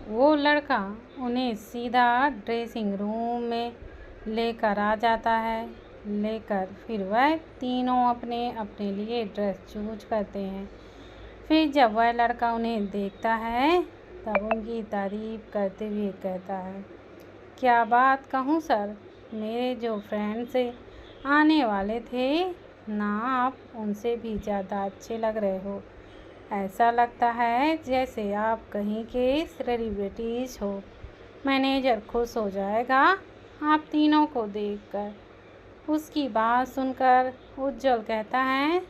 वो लड़का उन्हें सीधा ड्रेसिंग रूम में लेकर आ जाता है। फिर वह तीनों अपने अपने लिए ड्रेस चूज करते हैं। फिर जब वह लड़का उन्हें देखता है तब उनकी तारीफ करते हुए कहता है, क्या बात कहूँ सर, मेरे जो फ्रेंड से आने वाले थे ना, आप उनसे भी ज़्यादा अच्छे लग रहे हो। ऐसा लगता है जैसे आप कहीं के सेलिब्रिटीज़ हो। मैनेजर खुश हो जाएगा आप तीनों को देखकर। उसकी बात सुनकर उज्जवल कहता है,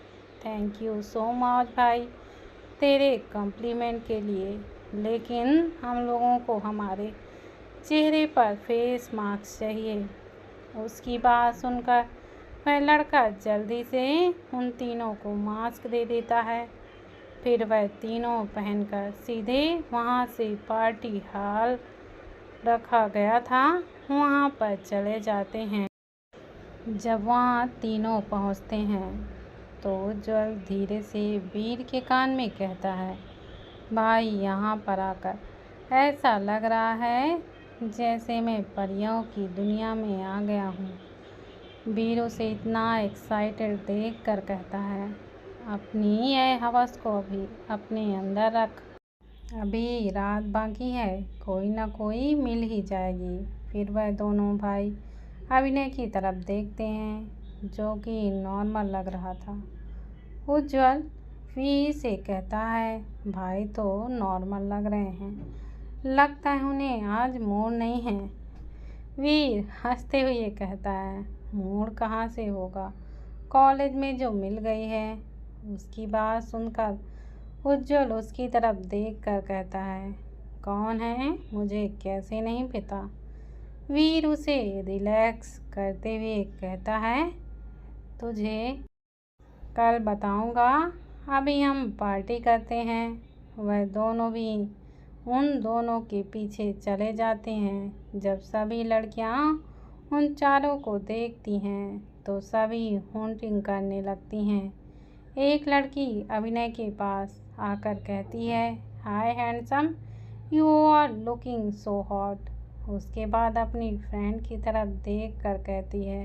थैंक यू सो मच भाई तेरे कॉम्प्लीमेंट के लिए, लेकिन हम लोगों को हमारे चेहरे पर फेस मास्क चाहिए। उसकी बात सुनकर वह लड़का जल्दी से उन तीनों को मास्क दे देता है। फिर वह तीनों पहनकर सीधे वहाँ से पार्टी हॉल रखा गया था वहाँ पर चले जाते हैं। जब वहाँ तीनों पहुँचते हैं तो उज्जवल धीरे से वीर के कान में कहता है, भाई यहाँ पर आकर ऐसा लग रहा है जैसे मैं परियों की दुनिया में आ गया हूँ। वीर उसे इतना एक्साइटेड देख कर कहता है, अपनी यह हवस को अभी अपने अंदर रख, अभी रात बाकी है, कोई ना कोई मिल ही जाएगी। फिर वह दोनों भाई अभिनय की तरफ देखते हैं जो कि नॉर्मल लग रहा था। उज्जवल वीर से कहता है, भाई तो नॉर्मल लग रहे हैं, लगता है उन्हें आज मूड नहीं है। वीर हंसते हुए कहता है, मूड कहाँ से होगा, कॉलेज में जो मिल गई है। उसकी बात सुनकर उज्जवल उसकी तरफ देख कर कहता है, कौन है, मुझे कैसे नहीं पता। वीर उसे रिलैक्स करते हुए कहता है, तुझे कल बताऊंगा, अभी हम पार्टी करते हैं। वह दोनों भी उन दोनों के पीछे चले जाते हैं। जब सभी लड़कियां उन चारों को देखती हैं तो सभी होंटिंग करने लगती हैं। एक लड़की अभिनय के पास आकर कहती है, hi handsome, you are looking so hot. उसके बाद अपनी फ्रेंड की तरफ देख कर कहती है,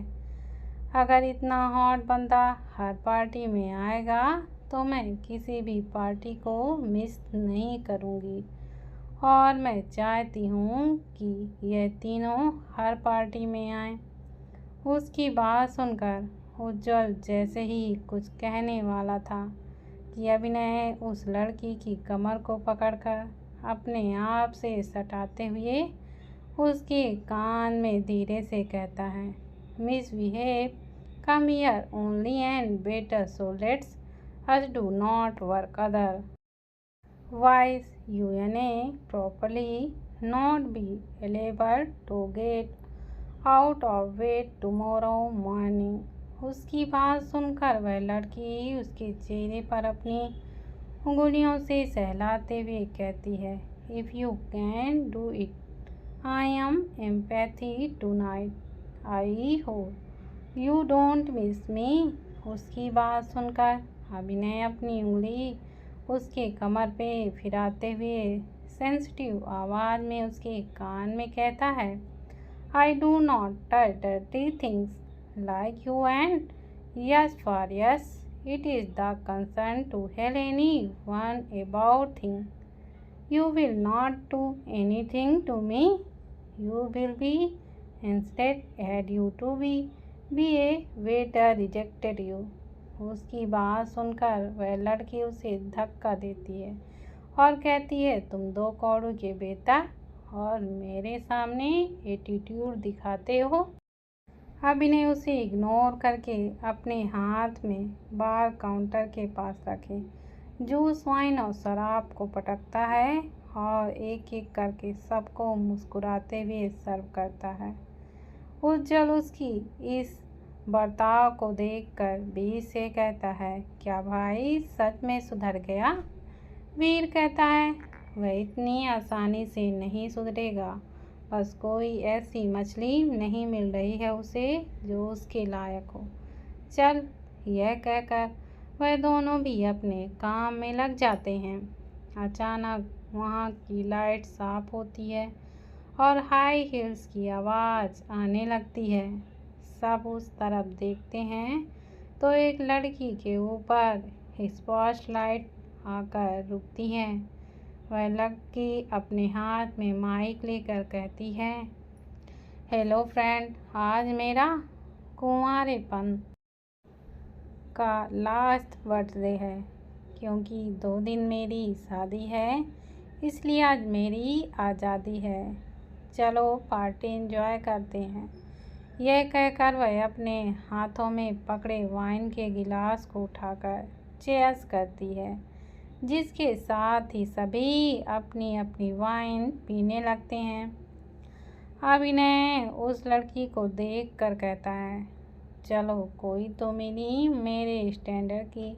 अगर इतना हॉट बंदा हर पार्टी में आएगा तो मैं किसी भी पार्टी को मिस नहीं करूँगी, और मैं चाहती हूँ कि यह तीनों हर पार्टी में आएं। उसकी बात सुनकर उज्जवल जैसे ही कुछ कहने वाला था कि अभिनय उस लड़की की कमर को पकड़कर अपने आप से सटाते हुए उसके कान में धीरे से कहता है, misbehave, come here only and better, so let's us do not work otherwise UNA properly, not be able to get out of wait tomorrow morning. उसकी बात सुनकर वह लड़की उसके चेहरे पर अपनी उंगलियों से सहलाते हुए कहती है, if you can do it, I am empathy tonight, I hope you don't miss मी। उसकी बात सुनकर अभिनय अपनी उंगली उसके कमर पे फिराते हुए सेंसिटिव आवाज़ में उसके कान में कहता है, I do not touch dirty things like you, and yes for yes, it is the concern to tell anyone about things. You will not do anything to me. You will be instead had you to be a waiter rejected you. उसकी बात सुनकर वह लड़की उसे धक्का देती है और कहती है, तुम दो कौड़ों के बेटा और मेरे सामने एटीट्यूड दिखाते हो। अभिनय उसे इग्नोर करके अपने हाथ में बार काउंटर के पास रखे जूस, वाइन और शराब को पटकता है और एक एक करके सबको मुस्कुराते हुए सर्व करता है। उज्जवल उसकी इस बर्ताव को देखकर वीर से कहता है, क्या भाई सच में सुधर गया? वीर कहता है, वह इतनी आसानी से नहीं सुधरेगा, बस कोई ऐसी मछली नहीं मिल रही है उसे जो उसके लायक हो। चल, यह कहकर वह दोनों भी अपने काम में लग जाते हैं। अचानक वहाँ की लाइट साफ होती है और हाई हील्स की आवाज़ आने लगती है। सब उस तरफ देखते हैं तो एक लड़की के ऊपर स्पॉट लाइट आकर रुकती है। वह लड़की अपने हाथ में माइक लेकर कहती है, हेलो फ्रेंड, आज मेरा कुंवारेपन का लास्ट बर्थडे है। क्योंकि 2 दिन मेरी शादी है, इसलिए आज मेरी आज़ादी है। चलो पार्टी एंजॉय करते हैं। यह कहकर वह अपने हाथों में पकड़े वाइन के गिलास को उठाकर चेयर्स करती है, जिसके साथ ही सभी अपनी अपनी वाइन पीने लगते हैं। अभिनय उस लड़की को देखकर कहता है, चलो कोई तो मिली मेरे स्टैंडर्ड की।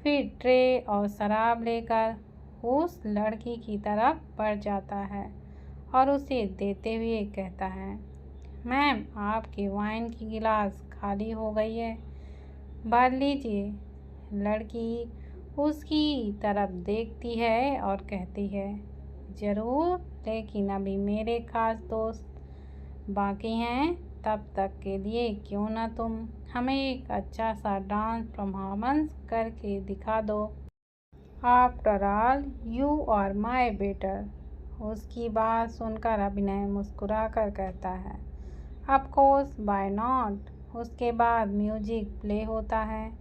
फिर ट्रे और शराब लेकर उस लड़की की तरफ बढ़ जाता है और उसे देते हुए कहता है, मैम आपकी वाइन की गिलास खाली हो गई है, भर लीजिए। लड़की उसकी तरफ देखती है और कहती है, ज़रूर, लेकिन अभी मेरे खास दोस्त बाकी हैं। तब तक के लिए क्यों ना तुम हमें एक अच्छा सा डांस परफॉर्मेंस करके दिखा दो। After all you are my better. उसकी बात सुनकर अभिनय मुस्कुरा कर कहता है, ऑफ कोर्स, व्हाई नॉट। उसके बाद म्यूजिक प्ले होता है।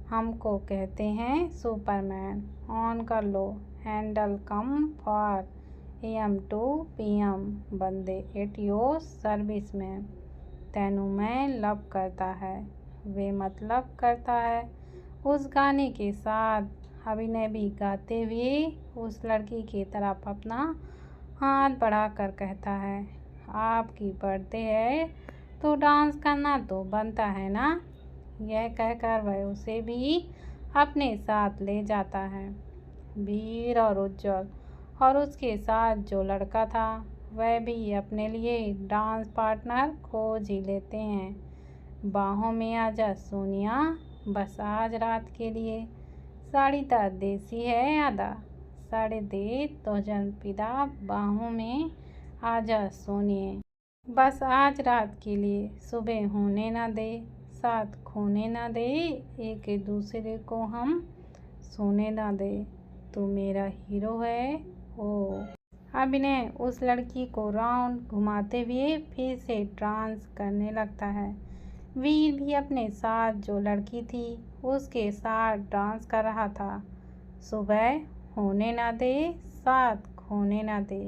हमको कहते हैं सुपरमैन, ऑन कर लो हैंडल कम फॉर AM to PM, बंदे एट योर सर्विस में। तेनू मैं लव करता है, वे मतलब करता है। उस गाने के साथ अभिनय भी गाते हुए उस लड़की की तरफ अपना हाथ बढ़ाकर कहता है, आपकी बर्थडे है तो डांस करना तो बनता है ना। यह कहकर वह उसे भी अपने साथ ले जाता है। वीर और उज्जवल और उसके साथ जो लड़का था वह भी अपने लिए डांस पार्टनर खोज ही लेते हैं। बाहों में आजा सोनिया, बस आज रात के लिए। साड़ी ता देसी है आदा, साड़े दे तो जन पिदा, बाहों में आजा सोनिए। बस आज रात के लिए, सुबह होने ना दे, साथ खोने ना दे, एक दूसरे को हम सोने ना दे। तू मेरा हीरो है ओ। अभिनय उस लड़की को राउंड घुमाते हुए फिर से डांस करने लगता है। वीर भी अपने साथ जो लड़की थी उसके साथ डांस कर रहा था। सुबह होने ना दे, साथ खोने ना दे,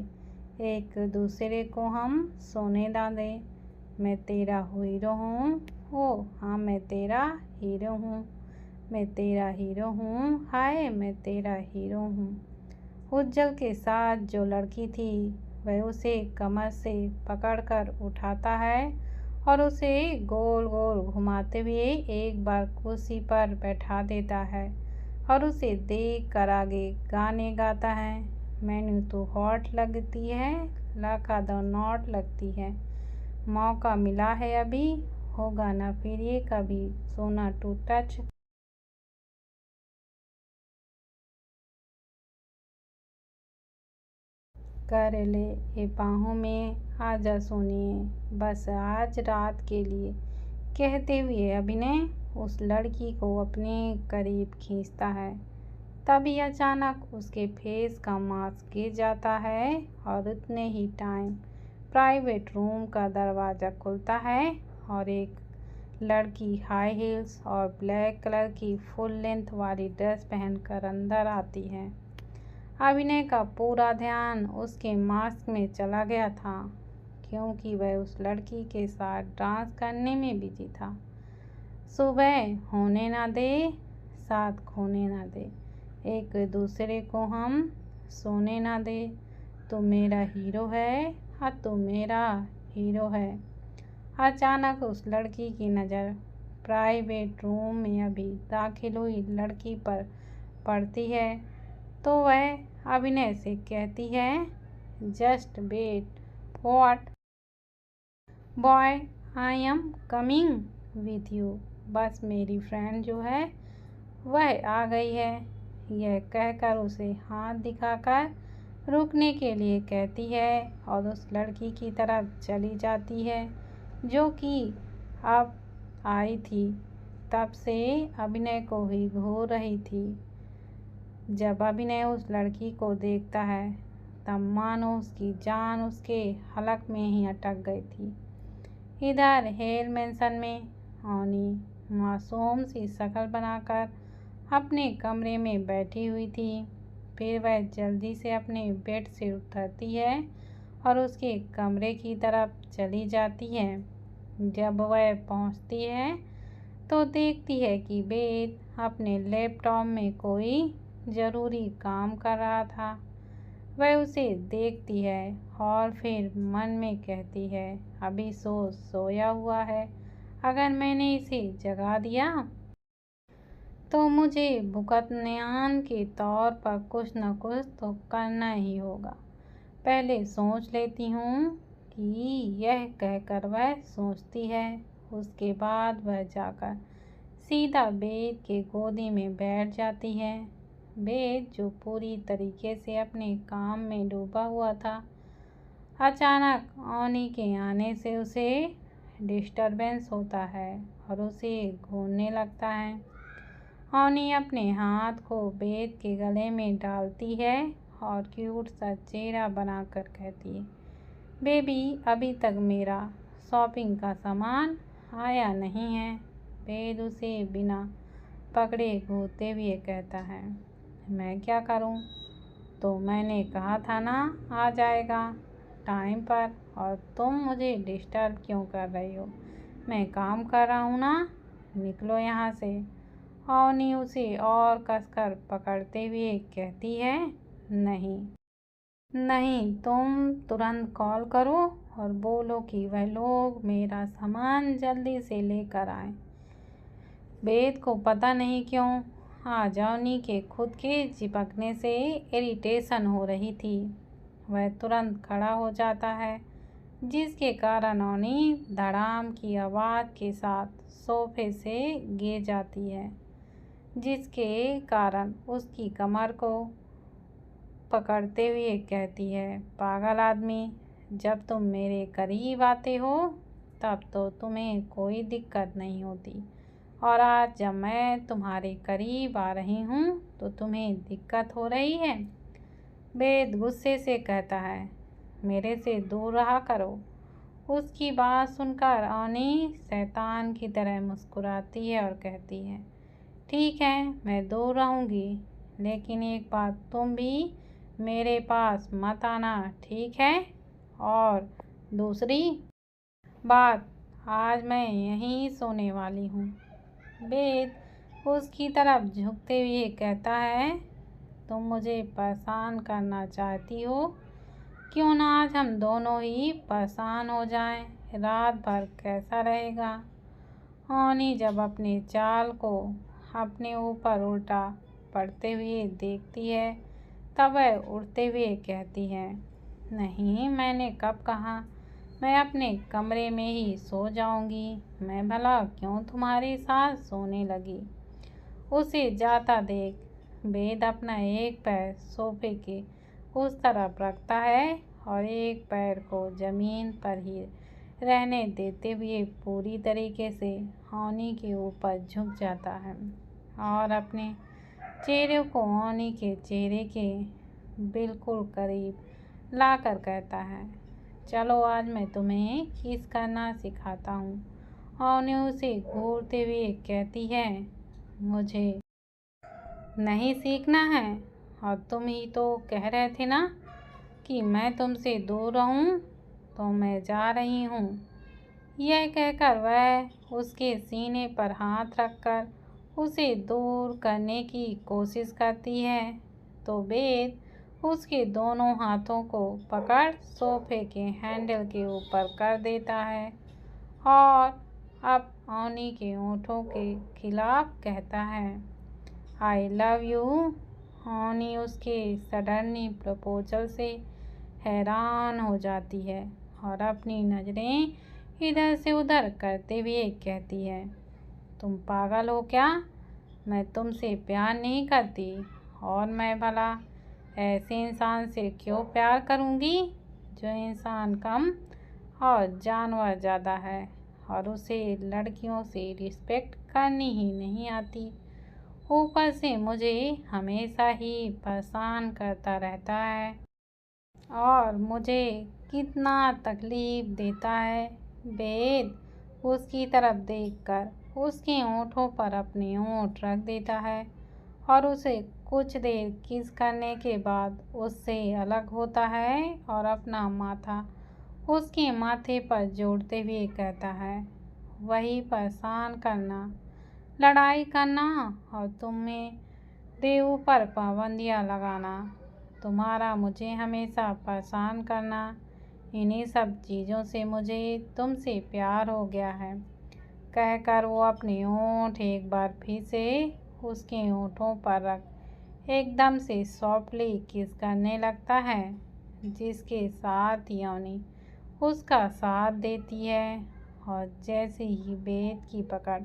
एक दूसरे को हम सोने ना दे। मैं तेरा हीरो हूँ, ओ हाँ मैं तेरा हीरो हूँ, मैं तेरा हीरो हूँ, हाय मैं तेरा हीरो हूँ। उज्जवल के साथ जो लड़की थी वह उसे कमर से पकड़कर उठाता है और उसे गोल गोल घुमाते हुए एक बार कुर्सी पर बैठा देता है और उसे देख कर आगे गाने गाता है। मैनू तो हॉट लगती है, लाका द नॉट लगती है। मौका मिला है अभी, होगा ना फिर ये कभी, सोना टू टच। कर ले ये बाहों में आजा सोनिए, बस आज रात के लिए। कहते हुए अभिनय उस लड़की को अपने करीब खींचता है। तभी अचानक उसके फेस का मास्क गिर जाता है और उतने ही टाइम प्राइवेट रूम का दरवाज़ा खुलता है और एक लड़की हाई हील्स और ब्लैक कलर की फुल लेंथ वाली ड्रेस पहनकर अंदर आती है। अभिनय का पूरा ध्यान उसके मास्क में चला गया था, क्योंकि वह उस लड़की के साथ डांस करने में बिजी था। सुबह होने ना दे, साथ खोने ना दे, एक दूसरे को हम सोने ना दे। तू मेरा हीरो है, हाँ तू मेरा हीरो है। अचानक उस लड़की की नज़र प्राइवेट रूम में अभी दाखिल हुई लड़की पर पड़ती है तो वह अभिनय से कहती है, just wait, what boy, I am coming with you. बस मेरी फ्रेंड जो है वह आ गई है। यह कहकर उसे हाथ दिखाकर रुकने के लिए कहती है और उस लड़की की तरफ चली जाती है जो कि अब आई थी। तब से अभिनय को ही घूर रही थी। जब अभिनय उस लड़की को देखता है तब मानो उसकी जान उसके हलक में ही अटक गई थी। इधर हेल मैंसन में ऑनी मासूम सी शक्ल बनाकर अपने कमरे में बैठी हुई थी। फिर वह जल्दी से अपने बेड से उठती है और उसके कमरे की तरफ चली जाती है। जब वह पहुंचती है तो देखती है कि वेद अपने लैपटॉप में कोई ज़रूरी काम कर रहा था। वह उसे देखती है और फिर मन में कहती है, अभी सोया हुआ है। अगर मैंने इसे जगा दिया तो मुझे भुगतान के तौर पर कुछ न कुछ तो करना ही होगा। पहले सोच लेती हूँ कि यह कहकर वह सोचती है। उसके बाद वह जाकर सीधा वेद के गोदी में बैठ जाती है। वेद जो पूरी तरीके से अपने काम में डूबा हुआ था, अचानक ऑनी के आने से उसे डिस्टरबेंस होता है और उसे घूरने लगता है। ऑनी अपने हाथ को वेद के गले में डालती है और क्यूट सा चेहरा बनाकर कहती है, बेबी अभी तक मेरा शॉपिंग का सामान आया नहीं है। वेद उसे बिना पकड़े घूरते हुए कहता है, मैं क्या करूं? तो मैंने कहा था ना आ जाएगा टाइम पर, और तुम मुझे डिस्टर्ब क्यों कर रही हो? मैं काम कर रहा हूँ ना, निकलो यहाँ से। ऑनी उसे और कसकर पकड़ते हुए कहती है, नहीं तुम तुरंत कॉल करो और बोलो कि वह लोग मेरा सामान जल्दी से लेकर आए। वेद को पता नहीं क्यों आज ऑनी के खुद के चिपकने से इरिटेशन हो रही थी। वह तुरंत खड़ा हो जाता है जिसके कारण ऑनी धड़ाम की आवाज़ के साथ सोफे से गिर जाती है, जिसके कारण उसकी कमर को पकड़ते हुए कहती है, पागल आदमी, जब तुम मेरे करीब आते हो तब तो तुम्हें कोई दिक्कत नहीं होती, और आज जब मैं तुम्हारे करीब आ रही हूँ तो तुम्हें दिक्कत हो रही है। वेद गुस्से से कहता है, मेरे से दूर रहा करो। उसकी बात सुनकर ऑनी शैतान की तरह मुस्कुराती है और कहती है, ठीक है मैं दूर रहूँगी, लेकिन एक बात, तुम भी मेरे पास मत आना, ठीक है? और दूसरी बात, आज मैं यहीं सोने वाली हूँ। वेद उसकी तरफ झुकते हुए कहता है, तुम मुझे परेशान करना चाहती हो? क्यों ना आज हम दोनों ही परेशान हो जाएं, रात भर कैसा रहेगा? ऑनी जब अपने चाल को अपने ऊपर उल्टा पड़ते हुए देखती है तब वह उड़ते हुए कहती है, नहीं मैंने कब कहा, मैं अपने कमरे में ही सो जाऊंगी। मैं भला क्यों तुम्हारे साथ सोने लगी? उसे जाता देख वेद अपना एक पैर सोफे के उस तरफ रखता है और एक पैर को ज़मीन पर ही रहने देते हुए पूरी तरीके से ऑनी के ऊपर झुक जाता है और अपने चेहरे को ऑनी के चेहरे के बिल्कुल करीब लाकर कहता है, चलो आज मैं तुम्हें किस करना सिखाता हूँ। ऑनी उसे घूरते हुए कहती है, मुझे नहीं सीखना है, और तुम ही तो कह रहे थे ना कि मैं तुमसे दूर रहूं, तो मैं जा रही हूँ। यह कहकर वह उसके सीने पर हाथ रखकर उसे दूर करने की कोशिश करती है तो वेद उसके दोनों हाथों को पकड़ सोफे के हैंडल के ऊपर कर देता है और अब ऑनी के होठों के खिलाफ कहता है, आई लव यू। ऑनी उसके सडनली प्रपोजल से हैरान हो जाती है और अपनी नज़रें इधर से उधर करते हुए कहती है, तुम पागल हो क्या? मैं तुमसे प्यार नहीं करती, और मैं भला ऐसे इंसान से क्यों प्यार करूँगी जो इंसान कम और जानवर ज़्यादा है और उसे लड़कियों से रिस्पेक्ट करनी ही नहीं आती। ऊपर से मुझे हमेशा ही परेशान करता रहता है और मुझे कितना तकलीफ़ देता है। वेद उसकी तरफ देखकर उसके होंठों पर अपने होंठ रख देता है और उसे कुछ देर किस करने के बाद उससे अलग होता है और अपना माथा उसके माथे पर जोड़ते हुए कहता है, वही परेशान करना, लड़ाई करना और तुम्हें ऊपर पाबंदियाँ लगाना, तुम्हारा मुझे हमेशा परेशान करना, इन्हीं सब चीज़ों से मुझे तुमसे प्यार हो गया है। कहकर वो अपने होंठ एक बार फिर से उसके होंठों पर रख एकदम से सॉफ्टली किस करने लगता है, जिसके साथ योनि उसका साथ देती है। और जैसे ही वेद की पकड़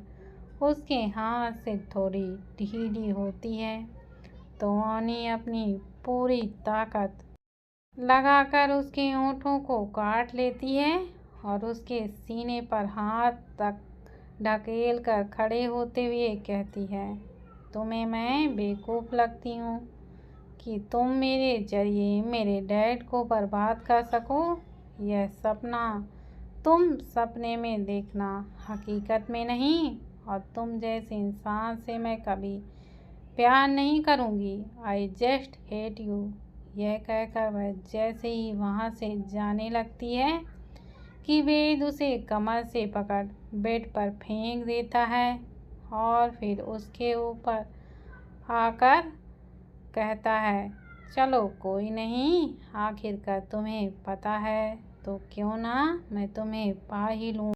उसके हाथ से थोड़ी ढीली होती है तो योनि अपनी पूरी ताकत लगाकर उसके होंठों को काट लेती है और उसके सीने पर हाथ तक ढकेल कर खड़े होते हुए कहती है, तुम्हें मैं बेवकूफ़ लगती हूँ कि तुम मेरे जरिए मेरे डैड को बर्बाद कर सको। यह सपना तुम सपने में देखना, हकीकत में नहीं, और तुम जैसे इंसान से मैं कभी प्यार नहीं करूँगी। I just hate you. यह कहकर वह जैसे ही वहाँ से जाने लगती है कि वेद उसे कमर से पकड़ बेड पर फेंक देता है और फिर उसके ऊपर आकर कहता है, चलो कोई नहीं, आखिरकार तुम्हें पता है तो क्यों ना मैं तुम्हें पा ही लूँ।